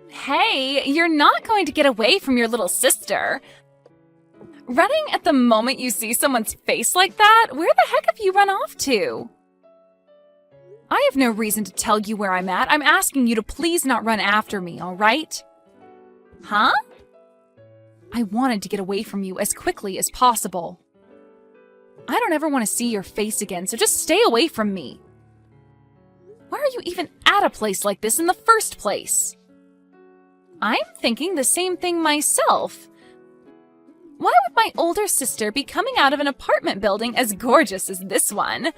Hey, you're not going to get away from your little sister. Running at the moment you see someone's face like that? Where the heck have you run off to? I have no reason to tell you where I'm at. I'm asking you to please not run after me, all right? Huh? I wanted to get away from you as quickly as possible. I don't ever want to see your face again, so just stay away from me. Why are you even at a place like this in the first place? I'm thinking the same thing myself. Why would my older sister be coming out of an apartment building as gorgeous as this one?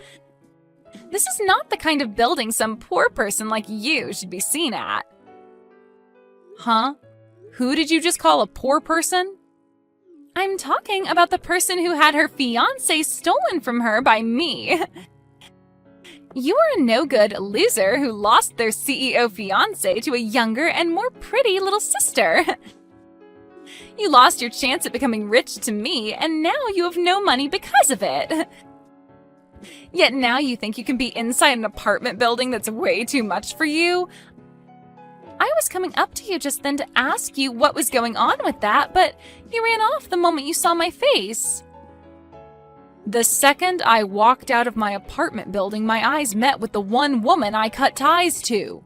This is not the kind of building some poor person like you should be seen at. Huh? Who did you just call a poor person? I'm talking about the person who had her fiancé stolen from her by me. You are a no-good loser who lost their CEO fiancé to a younger and more pretty little sister. You lost your chance at becoming rich to me, and now you have no money because of it. Yet now you think you can be inside an apartment building that's way too much for you? I was coming up to you just then to ask you what was going on with that, but you ran off the moment you saw my face. The second I walked out of my apartment building, my eyes met with the one woman I cut ties to.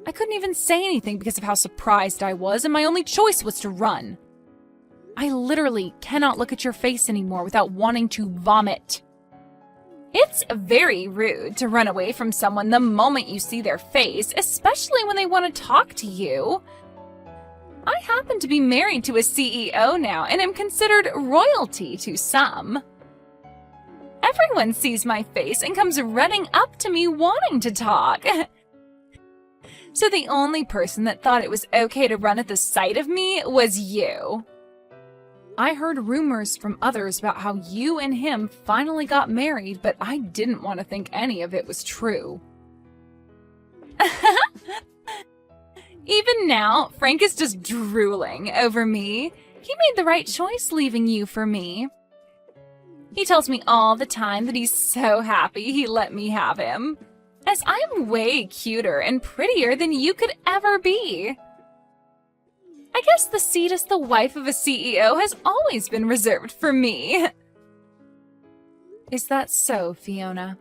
I couldn't even say anything because of how surprised I was, and my only choice was to run. I literally cannot look at your face anymore without wanting to vomit. It's very rude to run away from someone the moment you see their face, especially when they want to talk to you. I happen to be married to a CEO now and am considered royalty to some. Everyone sees my face and comes running up to me wanting to talk. So the only person that thought it was okay to run at the sight of me was you. I heard rumors from others about how you and him finally got married, but I didn't want to think any of it was true. Even now, Frank is just drooling over me. He made the right choice leaving you for me. He tells me all the time that he's so happy he let me have him, as I'm way cuter and prettier than you could ever be. I guess the seat as the wife of a CEO has always been reserved for me. Is that so, Fiona?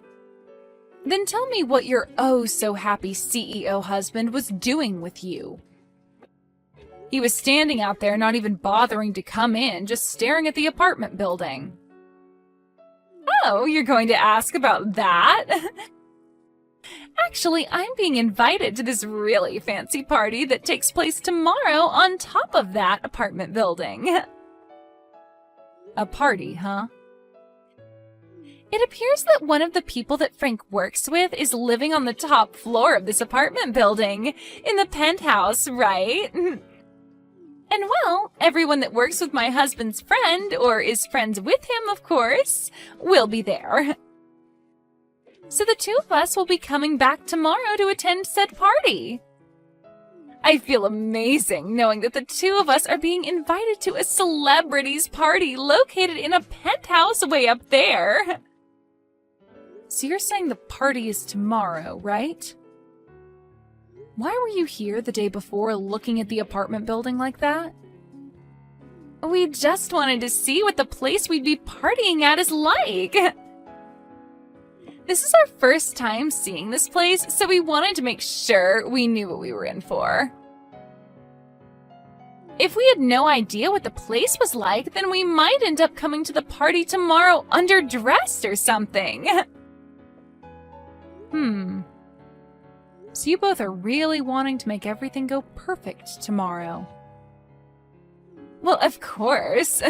Then tell me what your oh-so-happy CEO husband was doing with you. He was standing out there not even bothering to come in, just staring at the apartment building. Oh, you're going to ask about that? Actually, I'm being invited to this really fancy party that takes place tomorrow on top of that apartment building. A party, huh? It appears that one of the people that Frank works with is living on the top floor of this apartment building, in the penthouse, right? And well, everyone that works with my husband's friend, or is friends with him, of course, will be there. So the two of us will be coming back tomorrow to attend said party. I feel amazing knowing that the two of us are being invited to a celebrity's party located in a penthouse way up there. So you're saying the party is tomorrow, right? Why were you here the day before looking at the apartment building like that? We just wanted to see what the place we'd be partying at is like. This is our first time seeing this place, so we wanted to make sure we knew what we were in for. If we had no idea what the place was like, then we might end up coming to the party tomorrow underdressed or something. So you both are really wanting to make everything go perfect tomorrow. Well, of course.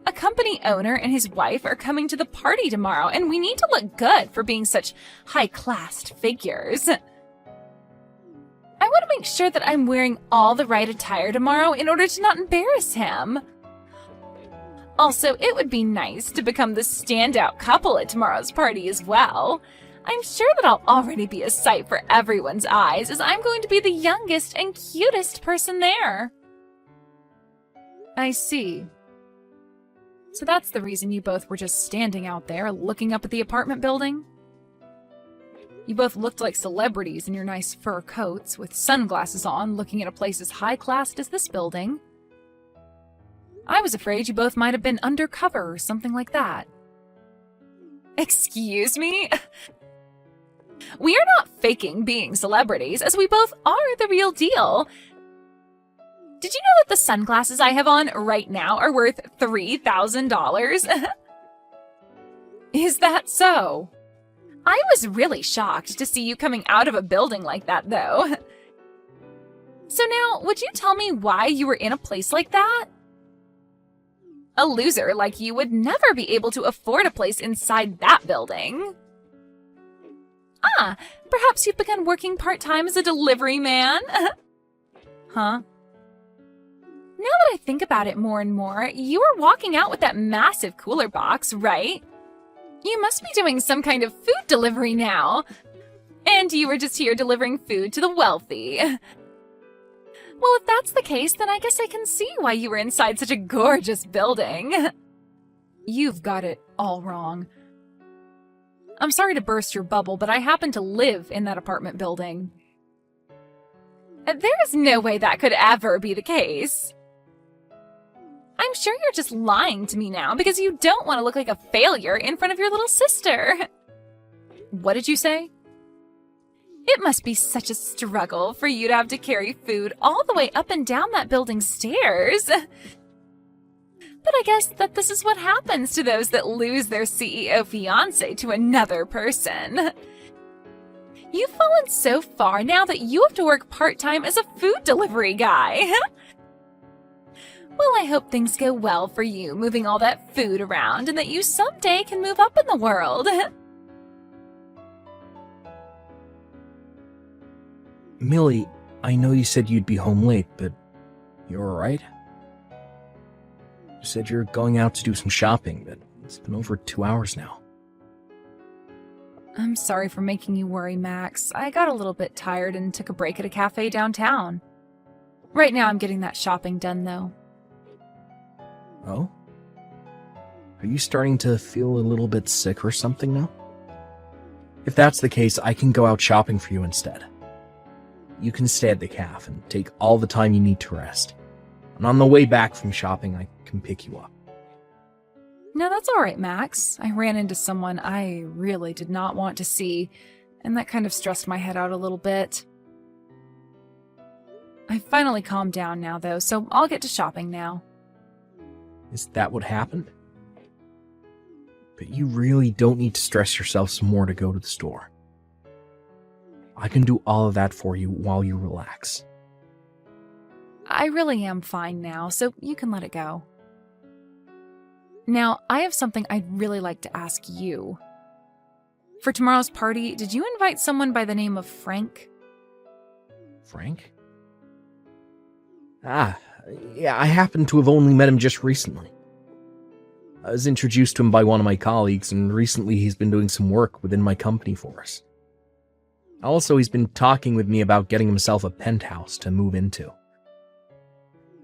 A company owner and his wife are coming to the party tomorrow, and we need to look good for being such high-class figures. I want to make sure that I'm wearing all the right attire tomorrow in order to not embarrass him. Also, it would be nice to become the standout couple at tomorrow's party as well. I'm sure that I'll already be a sight for everyone's eyes, as I'm going to be the youngest and cutest person there. I see. So that's the reason you both were just standing out there looking up at the apartment building? You both looked like celebrities in your nice fur coats, with sunglasses on, looking at a place as high-classed as this building. I was afraid you both might have been undercover or something like that. Excuse me? We are not faking being celebrities, as we both are the real deal. Did you know that the sunglasses I have on right now are worth $3,000? Is that so? I was really shocked to see you coming out of a building like that, though. So now, would you tell me why you were in a place like that? A loser like you would never be able to afford a place inside that building. Ah, perhaps you've begun working part-time as a delivery man? Huh? Now that I think about it more and more, you were walking out with that massive cooler box, right? You must be doing some kind of food delivery now. And you were just here delivering food to the wealthy. Well, if that's the case, then I guess I can see why you were inside such a gorgeous building. You've got it all wrong. I'm sorry to burst your bubble, but I happen to live in that apartment building. There is no way that could ever be the case. I'm sure you're just lying to me now because you don't want to look like a failure in front of your little sister. What did you say? It must be such a struggle for you to have to carry food all the way up and down that building's stairs. But I guess that this is what happens to those that lose their CEO fiancé to another person. You've fallen so far now that you have to work part-time as a food delivery guy. Well, I hope things go well for you moving all that food around and that you someday can move up in the world. Millie, I know you said you'd be home late, but you're alright? You said you're going out to do some shopping, but it's been over 2 hours now. I'm sorry for making you worry, Max. I got a little bit tired and took a break at a cafe downtown. Right now I'm getting that shopping done, though. Oh? Are you starting to feel a little bit sick or something now? If that's the case, I can go out shopping for you instead. You can stay at the cafe and take all the time you need to rest. And on the way back from shopping, I can pick you up. No, that's all right, Max. I ran into someone I really did not want to see, and that kind of stressed my head out a little bit. I've finally calmed down now, though, so I'll get to shopping now. Is that what happened? But you really don't need to stress yourself some more to go to the store. I can do all of that for you while you relax. I really am fine now, so you can let it go. Now, I have something I'd really like to ask you. For tomorrow's party, did you invite someone by the name of Frank? Frank? Yeah, I happen to have only met him just recently. I was introduced to him by one of my colleagues, and recently he's been doing some work within my company for us. Also, he's been talking with me about getting himself a penthouse to move into.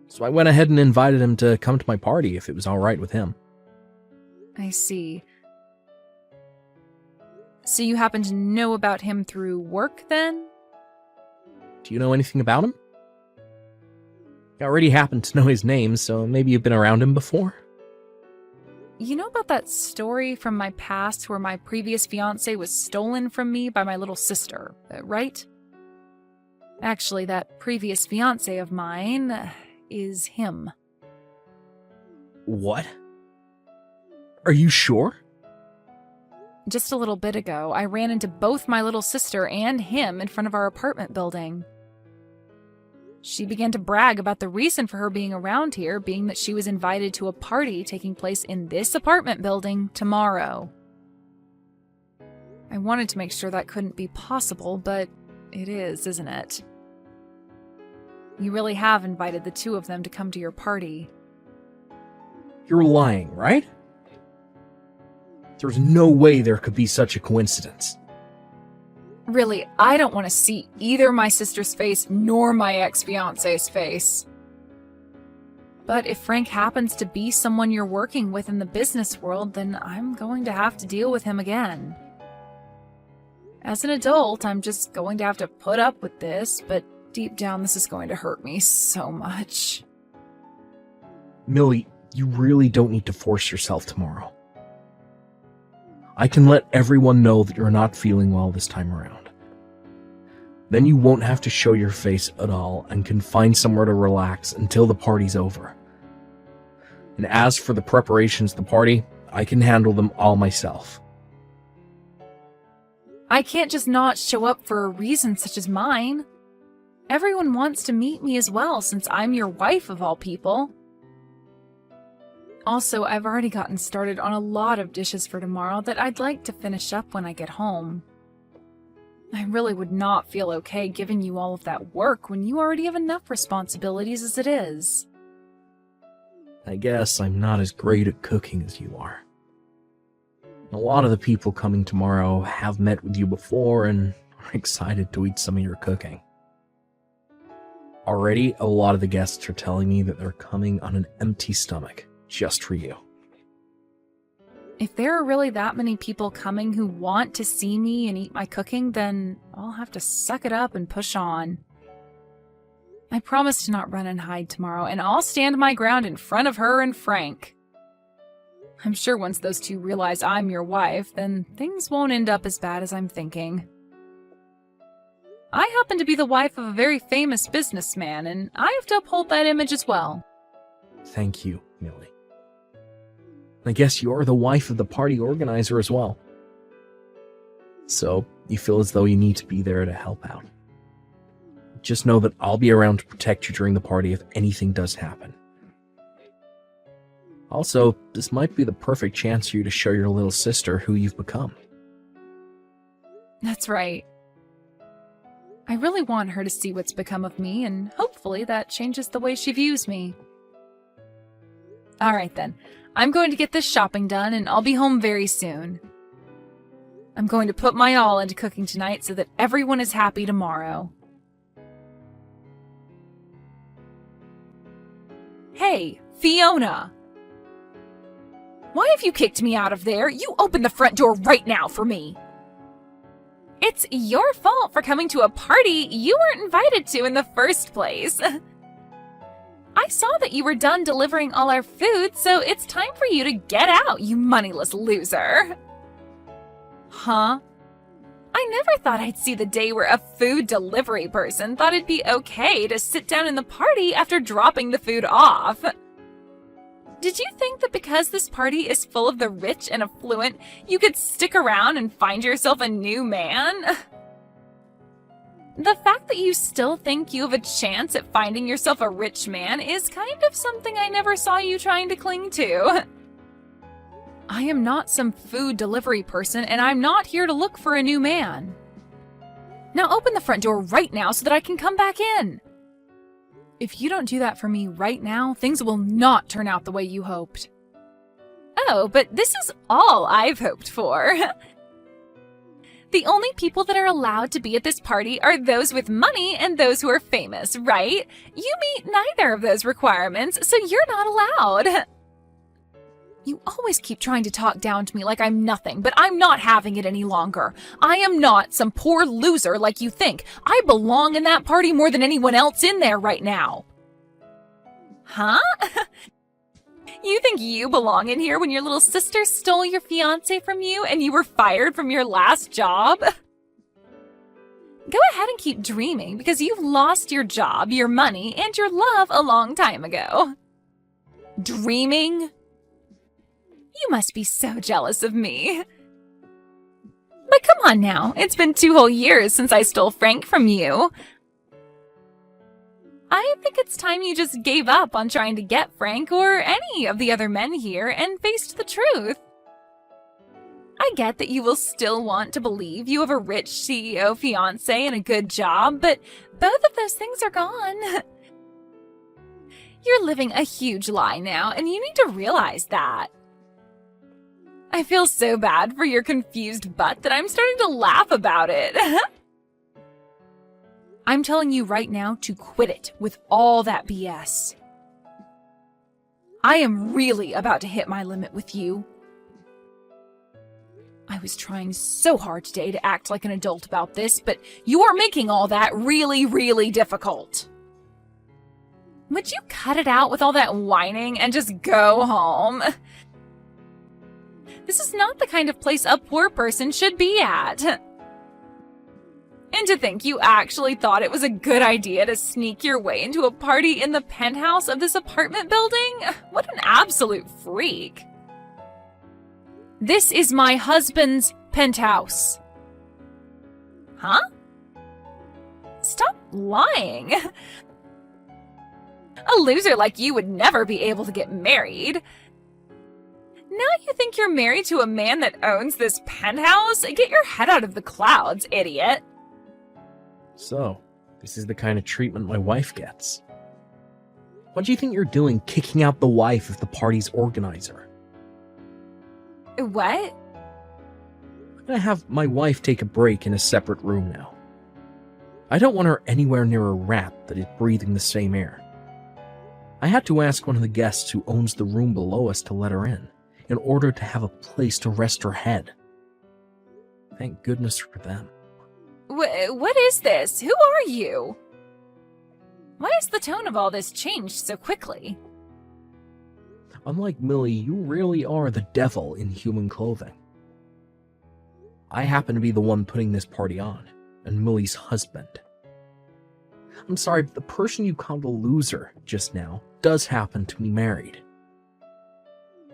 So I went ahead and invited him to come to my party if it was alright with him. I see. So you happen to know about him through work, then? Do you know anything about him? I already happen to know his name, so maybe you've been around him before? You know about that story from my past where my previous fiancé was stolen from me by my little sister, right? Actually, that previous fiancé of mine is him. What? Are you sure? Just a little bit ago, I ran into both my little sister and him in front of our apartment building. She began to brag about the reason for her being around here being that she was invited to a party taking place in this apartment building tomorrow. I wanted to make sure that couldn't be possible, but it is, isn't it? You really have invited the two of them to come to your party. You're lying, right? There's no way there could be such a coincidence. Really, I don't want to see either my sister's face nor my ex-fiancé's face. But if Frank happens to be someone you're working with in the business world, then I'm going to have to deal with him again. As an adult, I'm just going to have to put up with this, but deep down this is going to hurt me so much. Millie, you really don't need to force yourself tomorrow. I can let everyone know that you're not feeling well this time around. Then you won't have to show your face at all and can find somewhere to relax until the party's over. And as for the preparations of the party, I can handle them all myself. I can't just not show up for a reason such as mine. Everyone wants to meet me as well, since I'm your wife of all people. Also, I've already gotten started on a lot of dishes for tomorrow that I'd like to finish up when I get home. I really would not feel okay giving you all of that work when you already have enough responsibilities as it is. I guess I'm not as great at cooking as you are. A lot of the people coming tomorrow have met with you before and are excited to eat some of your cooking. Already, a lot of the guests are telling me that they're coming on an empty stomach, just for you. If there are really that many people coming who want to see me and eat my cooking, then I'll have to suck it up and push on. I promise to not run and hide tomorrow, and I'll stand my ground in front of her and Frank. I'm sure once those two realize I'm your wife, then things won't end up as bad as I'm thinking. I happen to be the wife of a very famous businessman, and I have to uphold that image as well. Thank you, Millie. I guess you're the wife of the party organizer as well. So, you feel as though you need to be there to help out. Just know that I'll be around to protect you during the party if anything does happen. Also, this might be the perfect chance for you to show your little sister who you've become. That's right. I really want her to see what's become of me, and hopefully that changes the way she views me. Alright then, I'm going to get this shopping done, and I'll be home very soon. I'm going to put my all into cooking tonight so that everyone is happy tomorrow. Hey, Fiona! Why have you kicked me out of there? You open the front door right now for me! It's your fault for coming to a party you weren't invited to in the first place. I saw that you were done delivering all our food, so it's time for you to get out, you moneyless loser. Huh? I never thought I'd see the day where a food delivery person thought it'd be okay to sit down in the party after dropping the food off. Did you think that because this party is full of the rich and affluent, you could stick around and find yourself a new man? The fact that you still think you have a chance at finding yourself a rich man is kind of something I never saw you trying to cling to. I am not some food delivery person, and I'm not here to look for a new man. Now open the front door right now so that I can come back in. If you don't do that for me right now, things will not turn out the way you hoped. Oh, but this is all I've hoped for. The only people that are allowed to be at this party are those with money and those who are famous, right? You meet neither of those requirements, so you're not allowed. You always keep trying to talk down to me like I'm nothing, but I'm not having it any longer. I am not some poor loser like you think. I belong in that party more than anyone else in there right now. Huh? You think you belong in here when your little sister stole your fiancé from you and you were fired from your last job? Go ahead and keep dreaming because you've lost your job, your money, and your love a long time ago. Dreaming? You must be so jealous of me. But come on now, it's been 2 whole years since I stole Frank from you. I think it's time you just gave up on trying to get Frank or any of the other men here and faced the truth. I get that you will still want to believe you have a rich CEO fiancé and a good job, but both of those things are gone. You're living a huge lie now, and you need to realize that. I feel so bad for your confused butt that I'm starting to laugh about it. I'm telling you right now to quit it with all that BS. I am really about to hit my limit with you. I was trying so hard today to act like an adult about this, but you are making all that really, really difficult. Would you cut it out with all that whining and just go home? This is not the kind of place a poor person should be at. And to think you actually thought it was a good idea to sneak your way into a party in the penthouse of this apartment building? What an absolute freak. This is my husband's penthouse. Huh? Stop lying. A loser like you would never be able to get married. Now you think you're married to a man that owns this penthouse? Get your head out of the clouds, idiot. So, this is the kind of treatment my wife gets. What do you think you're doing kicking out the wife of the party's organizer? What? I'm gonna have my wife take a break in a separate room now. I don't want her anywhere near a rat that is breathing the same air. I had to ask one of the guests who owns the room below us to let her in order to have a place to rest her head. Thank goodness for them. What is this? Who are you? Why has the tone of all this changed so quickly? Unlike Millie, you really are the devil in human clothing. I happen to be the one putting this party on, and Millie's husband. I'm sorry, but the person you called a loser just now does happen to be married.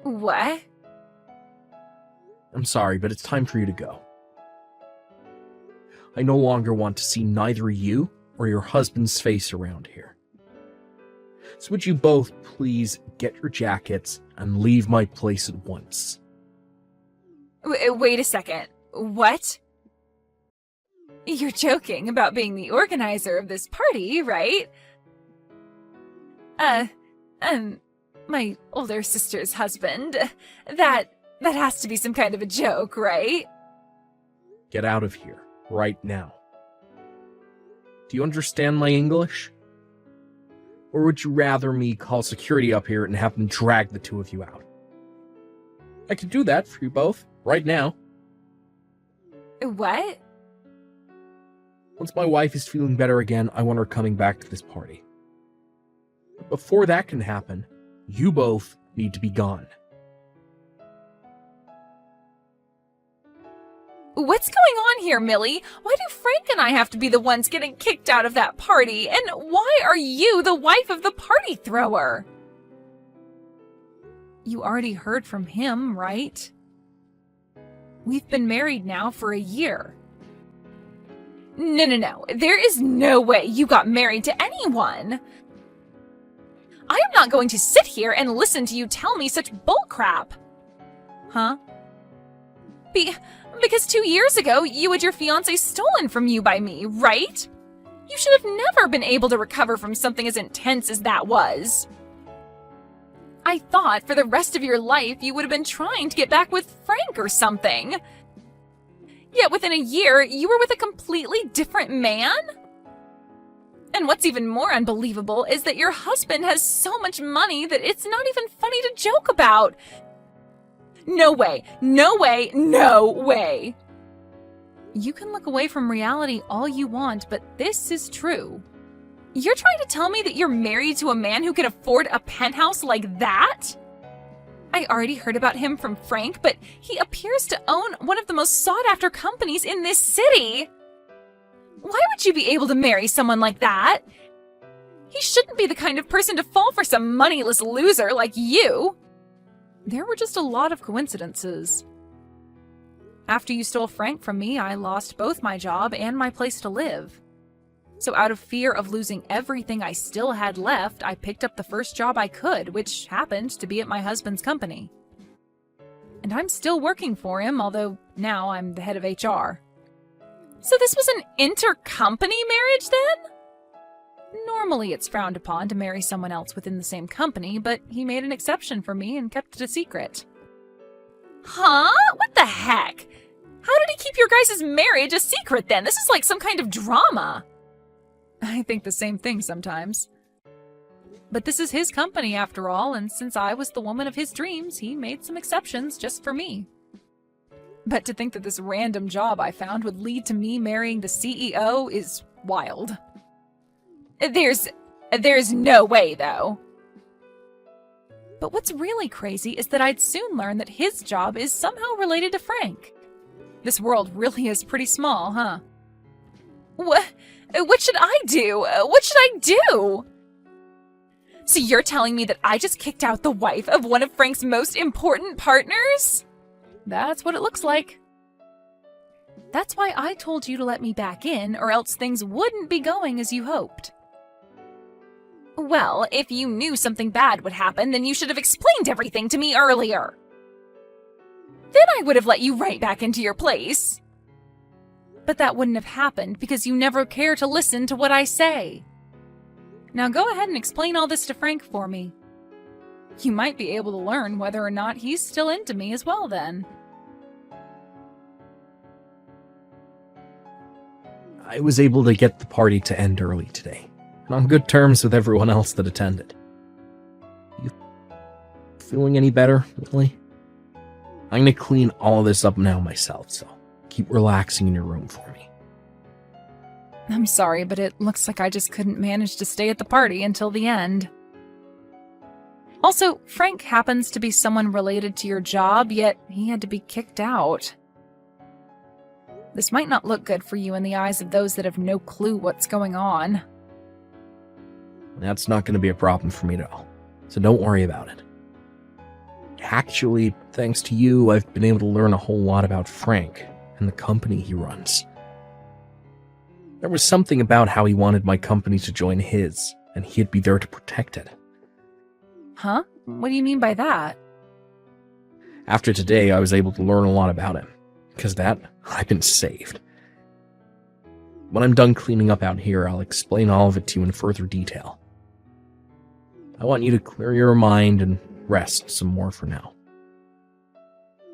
What? I'm sorry, but it's time for you to go. I no longer want to see neither you or your husband's face around here. So would you both please get your jackets and leave my place at once? Wait a second. What? You're joking about being the organizer of this party, right? My older sister's husband. That has to be some kind of a joke, right? Get out of here, right now. Do you understand my English? Or would you rather me call security up here and have them drag the two of you out? I could do that for you both, right now. What? Once my wife is feeling better again, I want her coming back to this party. But before that can happen, you both need to be gone. What's going on here, Millie? Why do Frank and I have to be the ones getting kicked out of that party? And why are you the wife of the party thrower? You already heard from him, right? We've been married now for a year. No. There is no way you got married to anyone. I am not going to sit here and listen to you tell me such bullcrap. Huh? Because 2 years ago, you had your fiancé stolen from you by me, right? You should have never been able to recover from something as intense as that was. I thought for the rest of your life you would have been trying to get back with Frank or something. Yet within a year, you were with a completely different man? And what's even more unbelievable is that your husband has so much money that it's not even funny to joke about. No way. You can look away from reality all you want, but this is true. You're trying to tell me that you're married to a man who can afford a penthouse like that? I already heard about him from Frank, but he appears to own one of the most sought-after companies in this city. Why would you be able to marry someone like that? He shouldn't be the kind of person to fall for some moneyless loser like you. There were just a lot of coincidences. After you stole Frank from me, I lost both my job and my place to live. So out of fear of losing everything I still had left, I picked up the first job I could, which happened to be at my husband's company. And I'm still working for him, although now I'm the head of HR. So this was an intercompany marriage then? Normally it's frowned upon to marry someone else within the same company, but he made an exception for me and kept it a secret. Huh? What the heck? How did he keep your guys' marriage a secret then? This is like some kind of drama. I think the same thing sometimes. But this is his company after all, and since I was the woman of his dreams, he made some exceptions just for me. But to think that this random job I found would lead to me marrying the CEO is wild. There's no way, though. But what's really crazy is that I'd soon learn that his job is somehow related to Frank. This world really is pretty small, huh? What should I do? What should I do? So you're telling me that I just kicked out the wife of one of Frank's most important partners? That's what it looks like. That's why I told you to let me back in, or else things wouldn't be going as you hoped. Well, if you knew something bad would happen, then you should have explained everything to me earlier. Then I would have let you right back into your place. But that wouldn't have happened because you never care to listen to what I say. Now go ahead and explain all this to Frank for me. You might be able to learn whether or not he's still into me as well then. I was able to get the party to end early today, and on good terms with everyone else that attended. You feeling any better, Lily? I'm gonna clean all of this up now myself, so keep relaxing in your room for me. I'm sorry, but it looks like I just couldn't manage to stay at the party until the end. Also, Frank happens to be someone related to your job, yet he had to be kicked out. This might not look good for you in the eyes of those that have no clue what's going on. That's not going to be a problem for me at all, so don't worry about it. Actually, thanks to you, I've been able to learn a whole lot about Frank and the company he runs. There was something about how he wanted my company to join his, and he'd be there to protect it. Huh? What do you mean by that? After today, I was able to learn a lot about him. Because that, I've been saved. When I'm done cleaning up out here, I'll explain all of it to you in further detail. I want you to clear your mind and rest some more for now.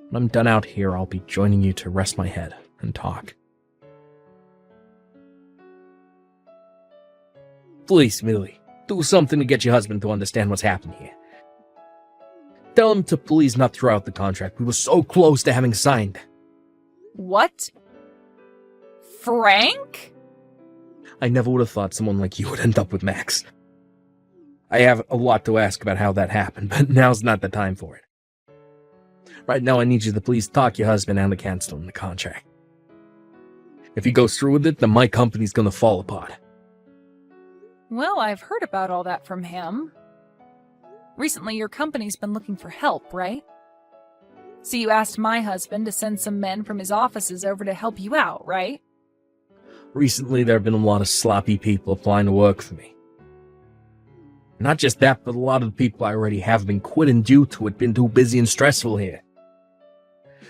When I'm done out here, I'll be joining you to rest my head and talk. Please, Millie, do something to get your husband to understand what's happened here. Tell him to please not throw out the contract we were so close to having signed. What? Frank? I never would have thought someone like you would end up with Max. I have a lot to ask about how that happened, but now's not the time for it. Right now I need you to please talk your husband out of canceling the contract. If he goes through with it, then my company's gonna fall apart. Well, I've heard about all that from him. Recently, your company's been looking for help, right? So you asked my husband to send some men from his offices over to help you out, right? Recently, there have been a lot of sloppy people applying to work for me. Not just that, but a lot of the people I already have been quitting due to it being too busy and stressful here.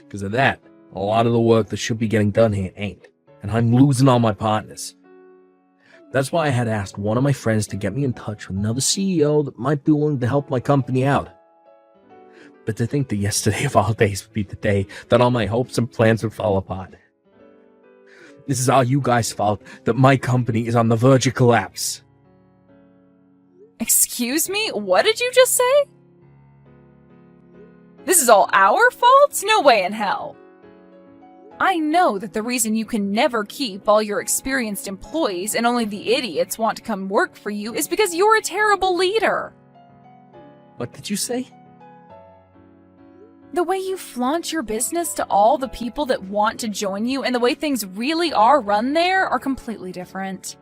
Because of that, a lot of the work that should be getting done here ain't, and I'm losing all my partners. That's why I had asked one of my friends to get me in touch with another CEO that might be willing to help my company out. But to think that yesterday of all days would be the day that all my hopes and plans would fall apart. This is all you guys' fault that my company is on the verge of collapse. Excuse me? What did you just say? This is all our fault? No way in hell. I know that the reason you can never keep all your experienced employees and only the idiots want to come work for you is because you're a terrible leader. What did you say? The way you flaunt your business to all the people that want to join you and the way things really are run there are completely different.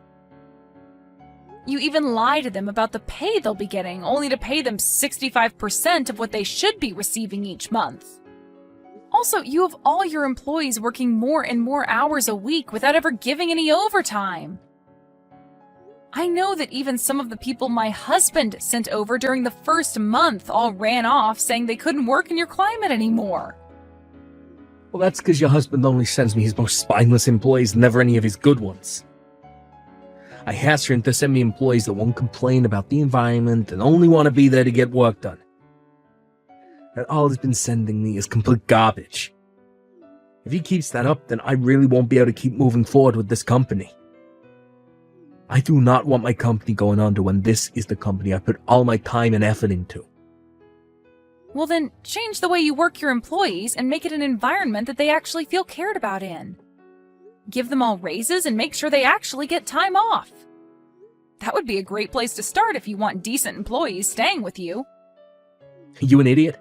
You even lie to them about the pay they'll be getting, only to pay them 65% of what they should be receiving each month. Also, you have all your employees working more and more hours a week without ever giving any overtime. I know that even some of the people my husband sent over during the first month all ran off saying they couldn't work in your climate anymore. Well, that's because your husband only sends me his most spineless employees, never any of his good ones. I asked him to send me employees that won't complain about the environment and only want to be there to get work done. And all he's been sending me is complete garbage. If he keeps that up, then I really won't be able to keep moving forward with this company. I do not want my company going under when this is the company I put all my time and effort into. Well then, change the way you work your employees and make it an environment that they actually feel cared about in. Give them all raises and make sure they actually get time off. That would be a great place to start if you want decent employees staying with you. You an idiot?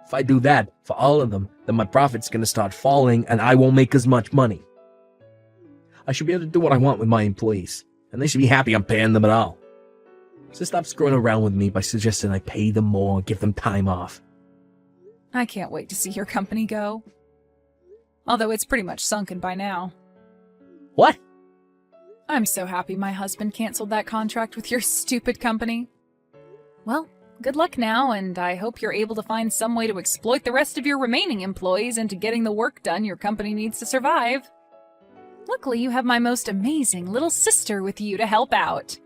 If I do that for all of them, then my profit's gonna start falling and I won't make as much money. I should be able to do what I want with my employees, and they should be happy I'm paying them at all. So stop screwing around with me by suggesting I pay them more and give them time off. I can't wait to see your company go. Although it's pretty much sunken by now. What? I'm so happy my husband canceled that contract with your stupid company. Well, good luck now, and I hope you're able to find some way to exploit the rest of your remaining employees into getting the work done your company needs to survive. Luckily, you have my most amazing little sister with you to help out.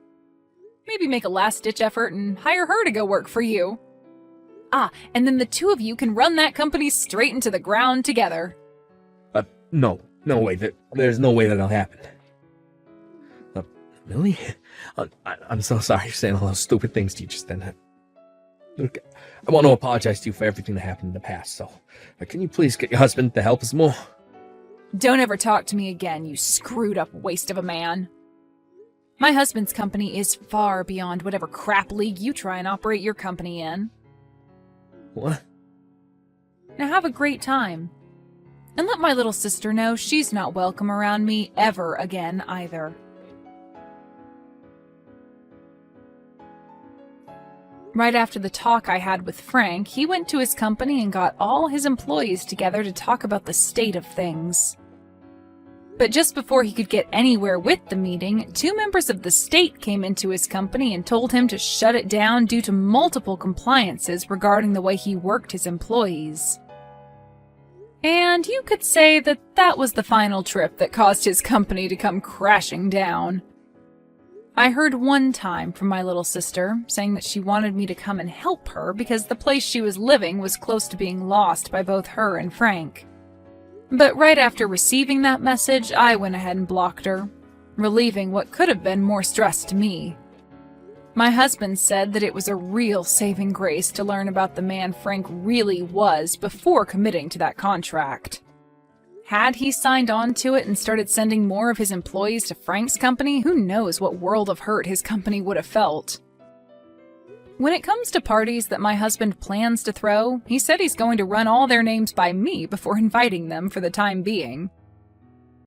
Maybe make a last-ditch effort and hire her to go work for you. Ah, and then the two of you can run that company straight into the ground together. No way. There's no way that'll happen. Really? I'm so sorry for saying all those stupid things to you just then. Look, I want to apologize to you for everything that happened in the past, so can you please get your husband to help us more? Don't ever talk to me again, you screwed-up waste of a man. My husband's company is far beyond whatever crap league you try and operate your company in. What? Now have a great time. And let my little sister know she's not welcome around me ever again either. Right after the talk I had with Frank, he went to his company and got all his employees together to talk about the state of things. But just before he could get anywhere with the meeting, two members of the state came into his company and told him to shut it down due to multiple compliances regarding the way he worked his employees. And you could say that that was the final trip that caused his company to come crashing down. I heard one time from my little sister saying that she wanted me to come and help her because the place she was living was close to being lost by both her and Frank. But right after receiving that message, I went ahead and blocked her, relieving what could have been more stress to me. My husband said that it was a real saving grace to learn about the man Frank really was before committing to that contract. Had he signed on to it and started sending more of his employees to Frank's company, who knows what world of hurt his company would have felt. When it comes to parties that my husband plans to throw, he said he's going to run all their names by me before inviting them for the time being.